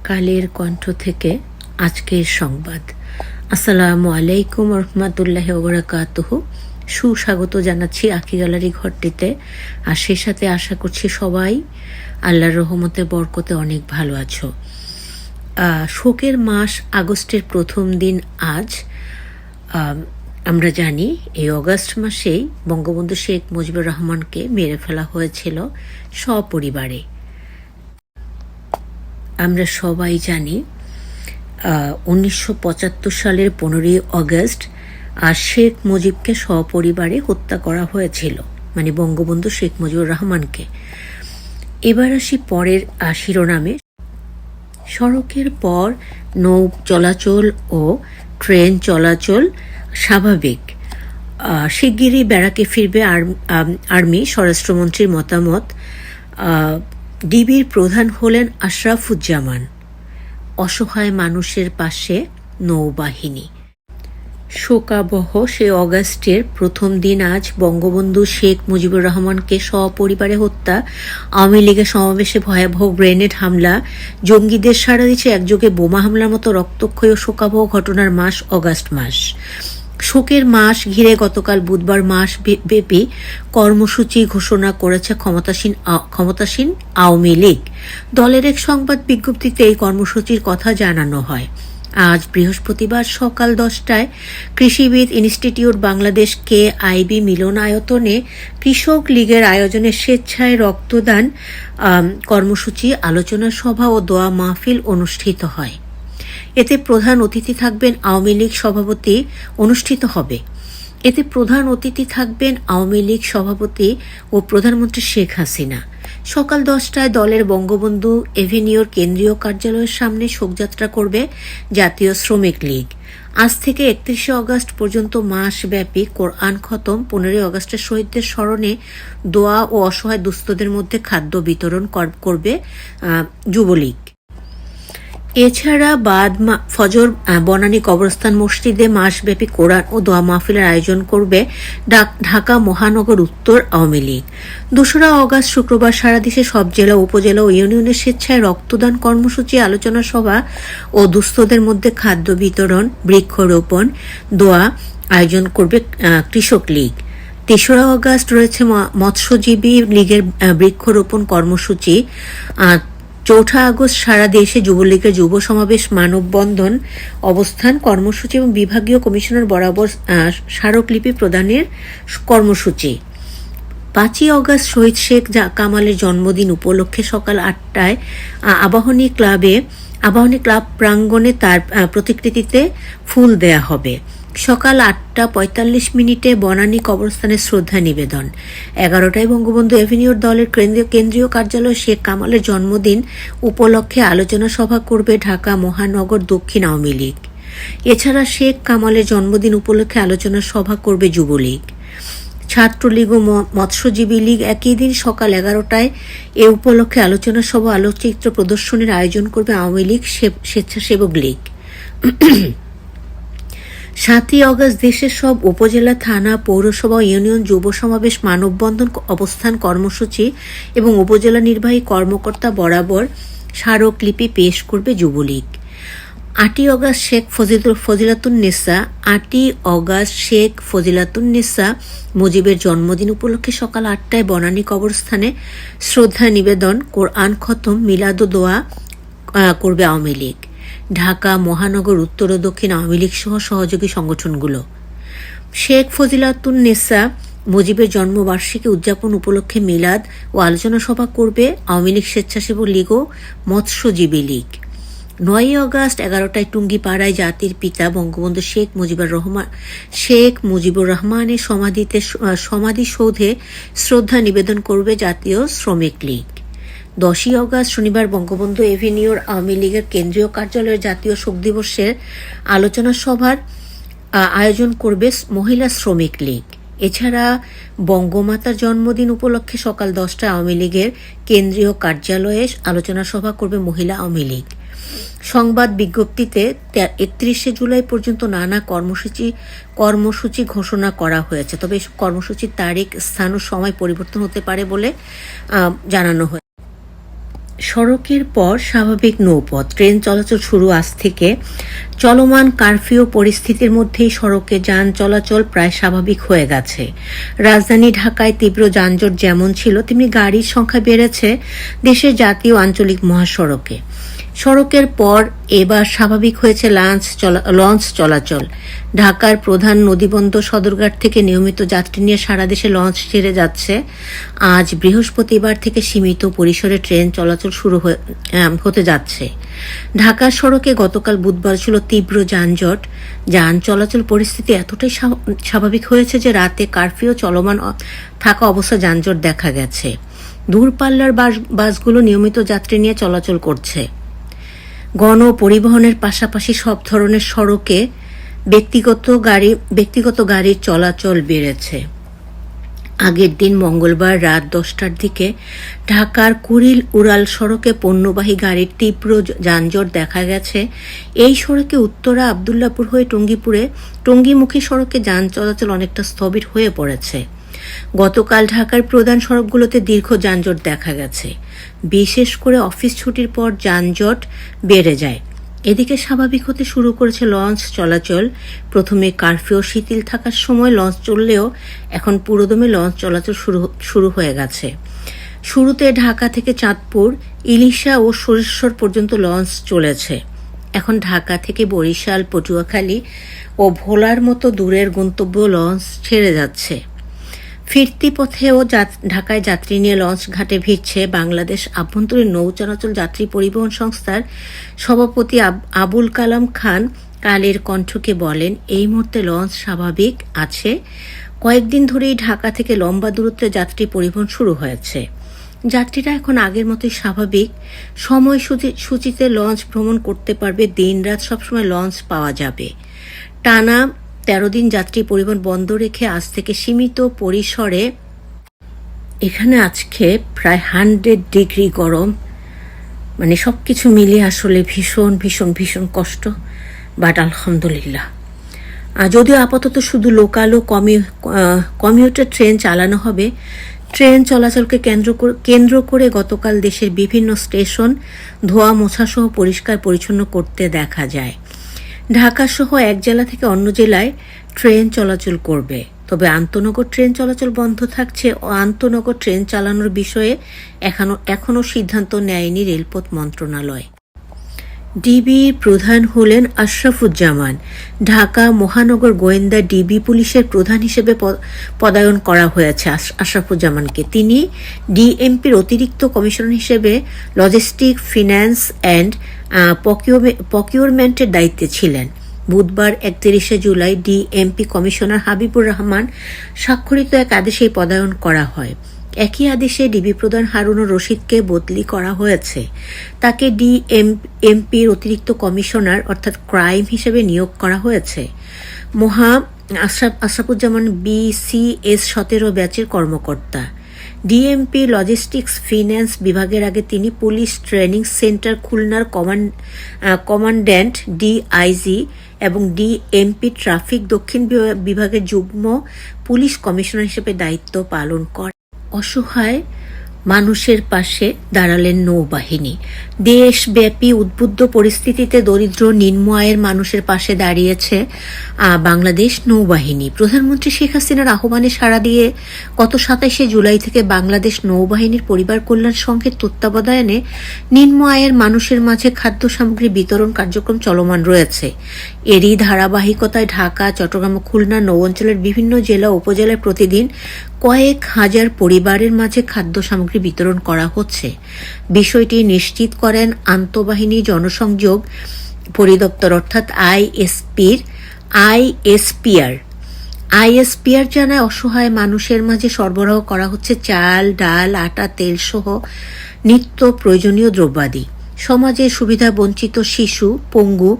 কালের কণ্ঠ থেকে আজকের সংবাদ। আসসালামু আলাইকুম রহমতুল্লাহ ওবরাকাতুহু। সুস্বাগত জানাচ্ছি আঁখি গ্যালারি ঘরটিতে। আর সেই সাথে আশা করছি সবাই আল্লাহর রহমতে বরকতে অনেক ভালো আছো। শোকের মাস আগস্টের প্রথম দিন আজ। আমরা জানি এই অগাস্ট মাসেই বঙ্গবন্ধু শেখ মুজিবুর রহমানকে মেরে ফেলা হয়েছিল সপরিবারে। আমরা সবাই জানি 1975 সালের 15ই অগস্ট শেখ মুজিবকে সপরিবারে হত্যা করা হয়েছিল, মানে বঙ্গবন্ধু শেখ মুজিবুর রহমানকে। এবার আসি পরের শিরোনামে। সড়কের পর নৌ চলাচল ও ট্রেন চলাচল স্বাভাবিক। শিগগিরই ব্যারাকে ফিরবে আর্মি, স্বরাষ্ট্রমন্ত্রীর মতামত। ডিবির প্রধান হলেন আশরাফুজ্জামান। অসহায় মানুষের পাশে নৌবাহিনী। শোকাবহ সে অগাস্টের প্রথম দিন আজ বঙ্গবন্ধু শেখ মুজিবুর রহমানকে সপরিবারে হত্যা, আওয়ামী লীগের সমাবেশে ভয়াবহ গ্রেনেড হামলা, জঙ্গিদের সাড়া দিচ্ছে একযোগে বোমা হামলার মতো রক্তক্ষয়ী ও শোকাবহ ঘটনার মাস অগাস্ট মাস। শোকের মাস ঘিরে গতকাল বুধবার মাস ব্যাপী কর্মসূচি ঘোষণা করেছে ক্ষমতাসীন আওয়ামী লীগ। দলের এক সংবাদ বিজ্ঞপ্তিতে এই কর্মসূচির কথা জানানো হয়। আজ বৃহস্পতিবার সকাল 10টায় কৃষিবিদ ইনস্টিটিউট বাংলাদেশ KIB মিলনায়তনে কৃষক লীগের আয়োজনে স্বেচ্ছায় রক্তদান কর্মসূচি, আলোচনা সভা ও দোয়া মাহফিল অনুষ্ঠিত হয়। এতে প্রধান অতিথি থাকবেন আওয়ামী লীগ সভাপতি ও প্রধানমন্ত্রী শেখ হাসিনা। সকাল 10টায় দলের বঙ্গবন্ধু এভিনিউর কেন্দ্রীয় কার্যালয়ের সামনে শোকযাত্রা করবে জাতীয় শ্রমিক লীগ। আজ থেকে 31শে অগস্ট পর্যন্ত মাসব্যাপী কোরআন খতম, 15ই অগস্টের শহীদদের স্মরণে দোয়া ও অসহায় দুস্থদের মধ্যে খাদ্য বিতরণ করবে যুবলীগ। এছাড়া ফজর বনানী কবরস্থান মসজিদে মাসব্যাপী কোরআন ও দোয়া মাহফিলের আয়োজন করবে ঢাকা মহানগর উত্তর আওয়ামী লীগ। 2রা অগস্ট শুক্রবার সারা দেশে সব জেলা, উপজেলা ও ইউনিয়নের স্বেচ্ছায় রক্তদান কর্মসূচি, আলোচনা সভা ও দুস্থদের মধ্যে খাদ্য বিতরণ, বৃক্ষরোপণ, দোয়া আয়োজন করবে কৃষক লীগ। 3রা অগস্ট রয়েছে মৎস্যজীবী লীগের বৃক্ষরোপণ কর্মসূচি। 4ঠা আগস্ট সারা দেশে যুবলীগের যুব সমাবেশ, মানববন্ধন, অবস্থান কর্মসূচি এবং বিভাগীয় কমিশনার বরাবর স্মারকলিপি প্রদানের কর্মসূচি। 5ই অগস্ট শহীদ শেখ কামালের জন্মদিন উপলক্ষে সকাল 8টায় আবাহনী ক্লাব প্রাঙ্গণে তার প্রতিকৃতিতে ফুল দেয়া হবে। সকাল 8টা 45 বনানী কবরস্থানে শ্রদ্ধা নিবেদন। 11টায় বঙ্গবন্ধু এভিনিউর দলের কেন্দ্রীয় কার্যালয় শেখ কামালের জন্মদিন উপলক্ষে আলোচনা সভা করবে ঢাকা মহানগর দক্ষিণ আওয়ামী লীগ। এছাড়া শেখ কামালের জন্মদিন উপলক্ষে আলোচনা সভা করবে যুবলীগ। ছাত্রলীগ ও মৎস্যজীবী লীগ একই দিন সকাল 11টায় এ উপলক্ষে আলোচনা সভা, আলোকচিত্র প্রদর্শনীর আয়োজন করবে আওয়ামী লীগ স্বেচ্ছাসেবক লীগ। 7ই অগস্ট দেশের সব উপজেলা, থানা, পৌরসভা ও ইউনিয়ন যুব সমাবেশ, মানববন্ধন, অবস্থান কর্মসূচি এবং উপজেলা নির্বাহী কর্মকর্তা বরাবর স্মারকলিপি পেশ করবে যুবলীগ। 8ই অগস্ট শেখ ফজিলাতুন্নেসা মুজিবের জন্মদিন উপলক্ষে সকাল 8টায় বনানী কবরস্থানে শ্রদ্ধা নিবেদন, কোরআন খতম, মিলাদ ও দোয়া করবে আওয়ামী লীগ। ঢাকা মহানগর উত্তর ও দক্ষিণ আওয়ামী লীগ সহ সহযোগী সংগঠনগুলো। শেখ ফজিলাতুন্নেসা মুজিবের জন্মবার্ষিকী উদযাপন উপলক্ষে মিলাদ ও আলোচনা সভা করবে আওয়ামী লীগ, স্বেচ্ছাসেবক লীগ ও মৎস্যজীবী লীগ। 9ই অগস্ট 11টায় টুঙ্গিপাড়ায় জাতির পিতা বঙ্গবন্ধু শেখ মুজিবুর রহমানের সমাধিসৌধে শ্রদ্ধা নিবেদন করবে জাতীয় শ্রমিক লীগ। 10ই অগস্ট শনিবার বঙ্গবন্ধু এভিনিউর আওয়ামী লীগের কেন্দ্রীয় কার্যালয়ের জাতীয় শোক দিবসের আলোচনা সভার আয়োজন করবে মহিলা শ্রমিক লীগ। এছাড়া বঙ্গমাতার জন্মদিন উপলক্ষে সকাল 10টায় আওয়ামী লীগের কেন্দ্রীয় কার্যালয়ে আলোচনা সভা করবে মহিলা আওয়ামী লীগ। সংবাদ বিজ্ঞপ্তিতে 31শে জুলাই পর্যন্ত নানা কর্মসূচি ঘোষণা করা হয়েছে। তবে কর্মসূচির তারিখ, স্থান ও সময় পরিবর্তন হতে পারে বলে জানানো হয়েছে। সড়কের পর স্বাভাবিক নৌপথ, ট্রেন চলাচল শুরু আজ থেকে। চলমান কারফিউ পরিস্থিতির মধ্যেই সড়কে যান চলাচল প্রায় স্বাভাবিক হয়ে গেছে। রাজধানী ঢাকায় তীব্র যানজট যেমন ছিল, তেমনি গাড়ির সংখ্যা বেড়েছে দেশের জাতীয় আঞ্চলিক মহাসড়কে। সড়কের পর এবার স্বাভাবিক হয়েছে লঞ্চ চলাচল। ঢাকার প্রধান নদীবন্দর সদরঘাট থেকে নিয়মিত যাত্রী নিয়ে সারা দেশে লঞ্চ ছেড়ে যাচ্ছে। আজ বৃহস্পতিবার থেকে সীমিত পরিসরে ট্রেন চলাচল শুরু হতে যাচ্ছে। ঢাকার সড়কে গতকাল বুধবার ছিল তীব্র যানজট। যান চলাচল পরিস্থিতি এতটাই স্বাভাবিক হয়েছে যে রাতে কারফিউ চলমান থাকা অবস্থা যানজট দেখা গেছে। দূরপাল্লার বাসগুলো নিয়মিত যাত্রী নিয়ে চলাচল করছে। গণপরিবহনের পাশাপাশি সব ধরনের সড়কে ব্যক্তিগত গাড়ির চলাচল বেড়েছে। আগের দিন মঙ্গলবার রাত 10টার দিকে ঢাকার কুড়িল উড়াল সড়কে পণ্যবাহী গাড়ির তীব্র যানজট দেখা গেছে। এই সড়কে উত্তরা আবদুল্লাপুর হয়ে টঙ্গীমুখী সড়কে যান চলাচল অনেকটা স্থবির হয়ে পড়েছে। গতকাল ঢাকার প্রধান সড়কগুলোতে দীর্ঘ যানজট দেখা গেছে। বিশেষ করে অফিস ছুটির পর যানজট বেড়ে যায়। এদিকে স্বাভাবিক হতে শুরু করেছে লঞ্চ চলাচল। প্রথমে কারফিউ শিথিল থাকার সময় লঞ্চ চললেও এখন পুরোদমে লঞ্চ চলাচল শুরু হয়ে গেছে। শুরুতে ঢাকা থেকে চাঁদপুর, ইলিশা ও সরিষর পর্যন্ত লঞ্চ চলেছে। এখন ঢাকা থেকে বরিশাল, পটুয়াখালী ও ভোলার মতো দূরের গন্তব্য লঞ্চ ছেড়ে যাচ্ছে। ফিরতি পথেও ঢাকায় যাত্রী নিয়ে লঞ্চ ঘাটে ভিড়ছে। বাংলাদেশ আভ্যন্তরীণ নৌ চলাচল যাত্রী পরিবহন সংস্থার সভাপতি আবুল কালাম খান কালের কণ্ঠকে বলেন, এই মুহূর্তে লঞ্চ স্বাভাবিক আছে। কয়েকদিন ধরেই ঢাকা থেকে লম্বা দূরত্বে যাত্রী পরিবহন শুরু হয়েছে। যাত্রীরা এখন আগের মতোই স্বাভাবিক সময়সূচিতে লঞ্চ ভ্রমণ করতে পারবে। দিনরাত সবসময় লঞ্চ পাওয়া যাবে। টানা 13 দিন যাত্রী পরিবহন বন্ধ রেখে আজ থেকে সীমিত পরিসরে, এখানে আজকে প্রায় 100 ডিগ্রি গরম, মানে সবকিছু মিলিয়ে আসলে ভীষণ ভীষণ ভীষণ কষ্ট। বাট আলহামদুলিল্লাহ, যদিও আপাতত শুধু লোকাল ও কমিউটার ট্রেন চালানো হবে। ট্রেন চলাচলকে কেন্দ্র করে গতকাল দেশের বিভিন্ন স্টেশন ধোয়া মোছা সহ পরিষ্কার পরিচ্ছন্ন করতে দেখা যায়। ঢাকা সহ এক জেলা থেকে অন্য জেলায় ট্রেন চলাচল করবে, তবে আন্তনগর ট্রেন চলাচল বন্ধ থাকছে। ও আন্তনগর ট্রেন চালানোর বিষয়ে এখনও সিদ্ধান্ত নেয়নি রেলপথ মন্ত্রণালয়। ডিবির প্রধান হলেন আশরাফুজ্জামান। ঢাকা মহানগর গোয়েন্দা ডিবি পুলিশের প্রধান হিসেবে পদায়ন করা হয়েছে আশরাফুজ্জামানকে। তিনি ডিএমপির অতিরিক্ত কমিশনার হিসেবে লজিস্টিক, ফিন্যান্স অ্যান্ড প্রকিউরমেন্টের দায়িত্বে ছিলেন। বুধবার 31 জুলাই ডিএমপি কমিশনার হাবিবুর রহমান স্বাক্ষরিত এক আদেশে পদায়ন করা হয়। একই আদেশে ডিবি প্রধান হারুনুর রশিদকে বদলি করা হয়েছে। তাকে ডিএমপির অতিরিক্ত কমিশনার অর্থাৎ ক্রাইম হিসেবে নিয়োগ করা হয়েছে। আশরাফুজ্জামান BCS 17 ব্যাচের কর্মকর্তা। ডিএমপি লজিস্টিক্স ফিন্যান্স বিভাগের আগে তিনি পুলিশ ট্রেনিং সেন্টার খুলনার কমান্ড্যান্ট ডিআইজি এবং ডিএমপি ট্রাফিক দক্ষিণ বিভাগের যুগ্ম পুলিশ কমিশনার হিসেবে দায়িত্ব পালন করেন। অসহায় মানুষের পাশে দাঁড়ালেন নৌবাহিনী। দেশব্যাপী উদ্বুদ্ধ পরিস্থিতিতে দরিদ্র নিম্ন আয়ের মানুষের পাশে দাঁড়িয়েছে বাংলাদেশ নৌবাহিনী। প্রধানমন্ত্রী শেখ হাসিনার আহ্বানে সাড়া দিয়ে গত 27 জুলাই থেকে বাংলাদেশ নৌবাহিনীর পরিবার কল্যাণ সংঘের তত্ত্বাবধানে নিম্ন আয়ের মানুষের মাঝে খাদ্য সামগ্রী বিতরণ কার্যক্রম চলমান রয়েছে। এরই ধারাবাহিকতায় ঢাকা, চট্টগ্রাম ও খুলনা নৌ অঞ্চলের বিভিন্ন জেলা উপজেলায় প্রতিদিন কয়েক হাজার পরিবারের মাঝে খাদ্য সামগ্রী বিতরণ করা হচ্ছে। বিষয়টি নিশ্চিত করেন আন্তঃবাহিনী জনসংযোগ পরিদপ্তর অর্থাৎ আইএসপিআর জানায়, অসহায় মানুষের মাঝে সরবরাহ করা হচ্ছে চাল, ডাল, আটা, তেল সহ নিত্য প্রয়োজনীয় দ্রব্যাদি। সমাজে সুবিধা বঞ্চিত শিশু, পঙ্গু,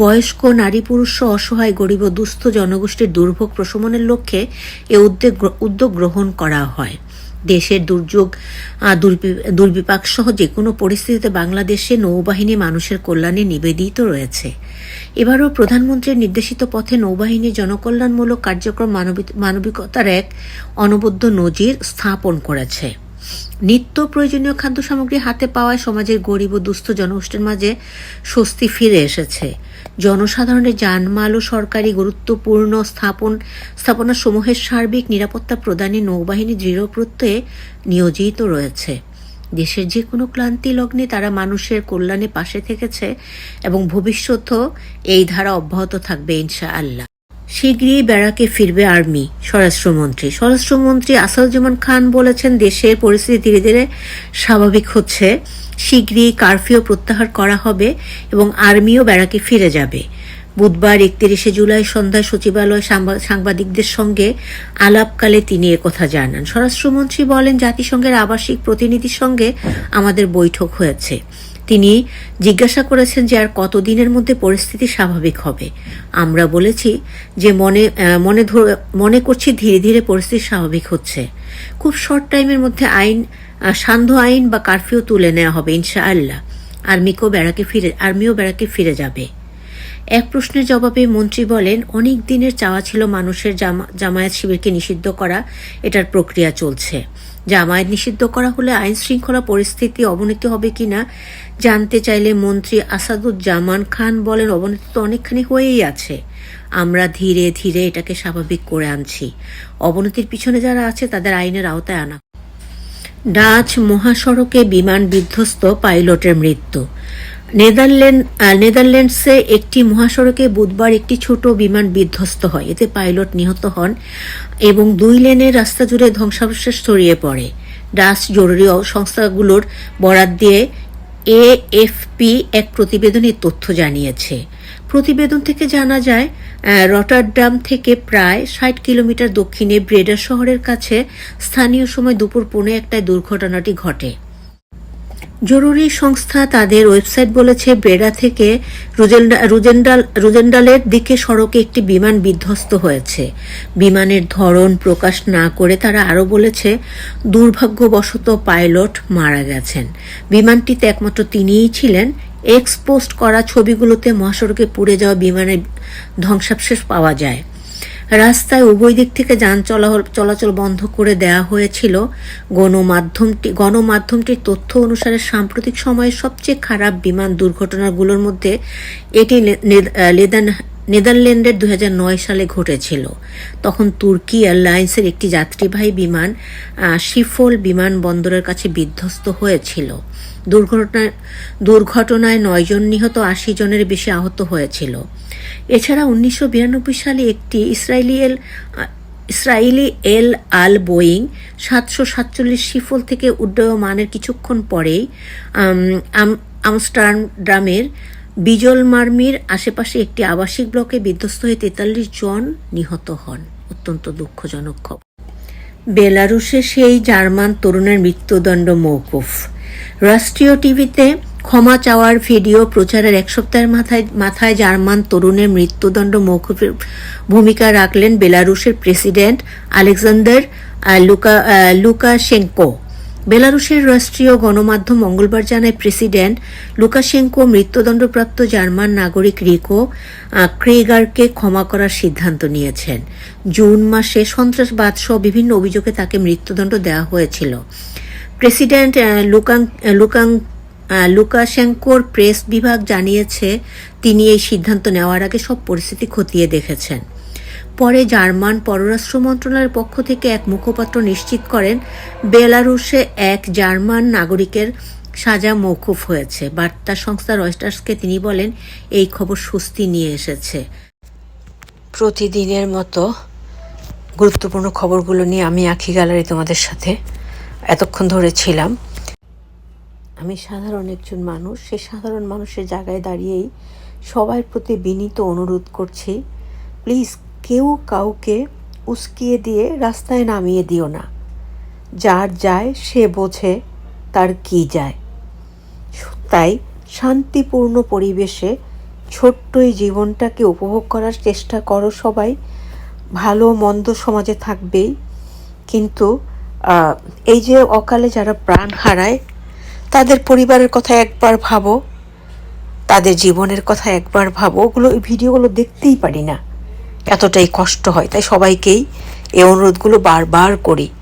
বয়স্ক, নারী পুরুষ সহ অসহায় গরিব ও দুস্থ জনগোষ্ঠীর দুর্ভোগ প্রশমনের লক্ষ্যে এ উদ্যোগ গ্রহণ করা হয়। দেশের দুর্বিপাক সহ যে কোনো পরিস্থিতিতে বাংলাদেশে নৌবাহিনী মানুষের কল্যাণে নিবেদিত রয়েছে। এবারও প্রধানমন্ত্রীর নির্দেশিত পথে নৌবাহিনী জনকল্যাণমূলক কার্যক্রম মানবিকতার এক অনবদ্য নজির স্থাপন করেছে। নিত্য প্রয়োজনীয় খাদ্য সামগ্রী হাতে পাওয়ায় সমাজের গরিব ও দুস্থ জনগোষ্ঠীর মাঝে স্বস্তি ফিরে এসেছে। জনসাধারণের জানমাল ও সরকারি গুরুত্বপূর্ণ স্থাপনাসমূহের সার্বিক নিরাপত্তা প্রদানে নৌবাহিনী দৃঢ় প্রত্যয়ে নিয়োজিত রয়েছে। দেশের যে কোনো ক্লান্তি লগ্নে তারা মানুষের কল্যাণে পাশে থেকেছে এবং ভবিষ্যতেও এই ধারা অব্যাহত থাকবে ইনশাআল্লাহ। শীঘ্রই ব্যারাকে ফিরবে আর্মি। স্বরাষ্ট্রমন্ত্রী আসাদুজ্জামান খান বলেছেন, দেশের পরিস্থিতি ধীরে ধীরে স্বাভাবিক হচ্ছে। শীঘ্রই কারফিউ প্রত্যাহার করা হবে এবং আর্মিও ব্যারাকে ফিরে যাবে। বুধবার 31 জুলাই সন্ধ্যায় সচিবালয়ে সাংবাদিকদের সঙ্গে আলাপকালে তিনি একথা জানান। স্বরাষ্ট্রমন্ত্রী বলেন, জাতিসংঘের আবাসিক প্রতিনিধির সঙ্গে আমাদের বৈঠক হয়েছে। তিনি জিজ্ঞাসা করেছেন যে আর কতদিনের মধ্যে পরিস্থিতি স্বাভাবিক হবে। আমরা বলেছি যে মনে করছি ধীরে ধীরে পরিস্থিতি স্বাভাবিক হচ্ছে। খুব শর্ট টাইমের মধ্যে সান্ধ্য আইন বা কারফিউ তুলে নেওয়া হবে ইনশাআল্লাহ। আর্মিও ব্যারাকে ফিরে যাবে। এক প্রশ্নের জবাবে মন্ত্রী বলেন, অনেক দিনের চাওয়া ছিল মানুষের জামায়াত শিবিরকে নিষিদ্ধ করা। এটার প্রক্রিয়া চলছে। জামায়াত নিষিদ্ধ করা হলে আইন শৃঙ্খলা পরিস্থিতি অবনতি হবে কিনা জানতে চাইলে মন্ত্রী আসাদুজ্জামান খান বলেন, অবনতি তো অনেকখানি হয়েই আছে। আমরা ধীরে ধীরে এটাকে স্বাভাবিক করে আনছি। অবনতির পিছনে যারা আছে তাদের আইনের আওতায় আনা। ডাচ মহাসড়কে বিমান বিধ্বস্ত, পাইলটের মৃত্যু। নেদারল্যান্ডসে একটি মহাসড়কে বুধবার একটি ছোট বিমান বিধ্বস্ত হয়। এতে পাইলট নিহত হন এবং 2 লেনের রাস্তা জুড়ে ধ্বংসাবশেষ ছড়িয়ে পড়ে। ডাচ জরুরি সংস্থাগুলোর বরাত দিয়ে এএফপি এক প্রতিবেদনে তথ্য জানিয়েছে। প্রতিবেদন থেকে জানা যায়, রটারডাম থেকে প্রায় 60 কিলোমিটার দক্ষিণে ব্রেডা শহরের কাছে স্থানীয় সময় দুপুর 1:15টায় দুর্ঘটনাটি ঘটে। জরুরি সংস্থা তাদের ওয়েবসাইট বলেছে, ব্রেডা থেকে রুজেন্ডালের দিকে সড়কে একটি বিমান বিধ্বস্ত হয়েছে। বিমানের ধরন প্রকাশ না করে তারা আরও বলেছে, দুর্ভাগ্যবশত পাইলট মারা গেছেন। বিমানটিতে একমাত্র তিনিই ছিলেন। পোস্ট করা ছবিগুলোতে মহাসড়কে পুড়ে যাওয়া বিমানের ধ্বংসাবশেষ পাওয়া যায়। রাস্তায় উভয় দিক থেকে যান চলাচল বন্ধ করে দেওয়া হয়েছিল। গণমাধ্যমটির তথ্য অনুসারে সাম্প্রতিক সময়ের সবচেয়ে খারাপ বিমান দুর্ঘটনাগুলোর মধ্যে এটি নেদারল্যান্ডের 2009 সালে ঘটেছিল। তখন তুর্কি এয়ারলাইন্সের একটি যাত্রীবাহী বিমান শিফল বিমানবন্দরের কাছে বিধ্বস্ত হয়েছিল। দুর্ঘটনায় 9 জন নিহত, 80 জনের বেশি আহত হয়েছিল। এছাড়া 1992 সালে একটি ইসরায়েলি এল আল বোয়িং 747 শিফল থেকে উড্ডয়মানের কিছুক্ষণ পরেই আমস্টারডামের বিজলমার্মির আশেপাশে একটি আবাসিক ব্লকে বিধ্বস্ত হয়ে 43 জন নিহত হন। অত্যন্ত দুঃখজনক খবর। বেলারুশে সেই জার্মান তরুণের মৃত্যুদণ্ড মওকুফ। রাষ্ট্রীয় টিভিতে ক্ষমা চাওয়ার ভিডিও প্রচারের 1 সপ্তাহের মাথায় জার্মান তরুণের মৃত্যুদণ্ড মওকুফের ভূমিকা রাখলেন বেলারুশের প্রেসিডেন্ট আলেকজান্ডার লুকাশেঙ্কো। বেলারুশের রাষ্ট্রীয় গণমাধ্যম মঙ্গলবার জানায়, প্রেসিডেন্ট লুকাশেঙ্কো মৃত্যুদণ্ডপ্রাপ্ত জার্মান নাগরিক রিকো ক্রেগারকে ক্ষমা করার সিদ্ধান্ত নিয়েছেন। জুন মাসে সন্ত্রাসবাদ সহ বিভিন্ন অভিযোগে তাকে মৃত্যুদণ্ড দেওয়া হয়েছিল। প্রেসিডেন্ট লুকাশেঙ্কোর প্রেস বিভাগ জানিয়েছে, তিনি এই সিদ্ধান্ত নেওয়ার আগে সব পরিস্থিতি খতিয়ে দেখেছেন। পরে জার্মান পররাষ্ট্র মন্ত্রণালয়ের পক্ষ থেকে এক মুখপাত্র নিশ্চিত করেন, বেলারুশে এক জার্মান নাগরিকের সাজা মওকুফ হয়েছে। বার্তা সংস্থা রয়টার্সকে তিনি বলেন, এই খবর স্বস্তি নিয়ে এসেছে। প্রতিদিনের মতো গুরুত্বপূর্ণ খবরগুলো নিয়ে আমি আখি গ্যালারি তোমাদের সাথে এতক্ষণ ধরে ছিলাম। আমি সাধারণ একজন মানুষ, সে সাধারণ মানুষের জায়গায় দাঁড়িয়েই সবার প্রতি বিনীত অনুরোধ করছি, প্লিজ কেউ কাউকে উস্কিয়ে দিয়ে রাস্তায় নামিয়ে দিও না। যার যায় সে বোঝে তার কি যায়। তাই শান্তিপূর্ণ পরিবেশে ছোট্ট এই জীবনটাকে উপভোগ করার চেষ্টা করো সবাই। ভালো মন্দ সমাজে থাকবেই, কিন্তু এই যে অকালে যারা প্রাণ হারায় তাদের পরিবারের কথা একবার ভাবো, তাদের জীবনের কথা একবার ভাবো। ওগুলো ভিডিওগুলো দেখতেই পারি না, এতটাই কষ্ট হয়। তাই সবাইকেই এই অনুরোধগুলো বারবার করি।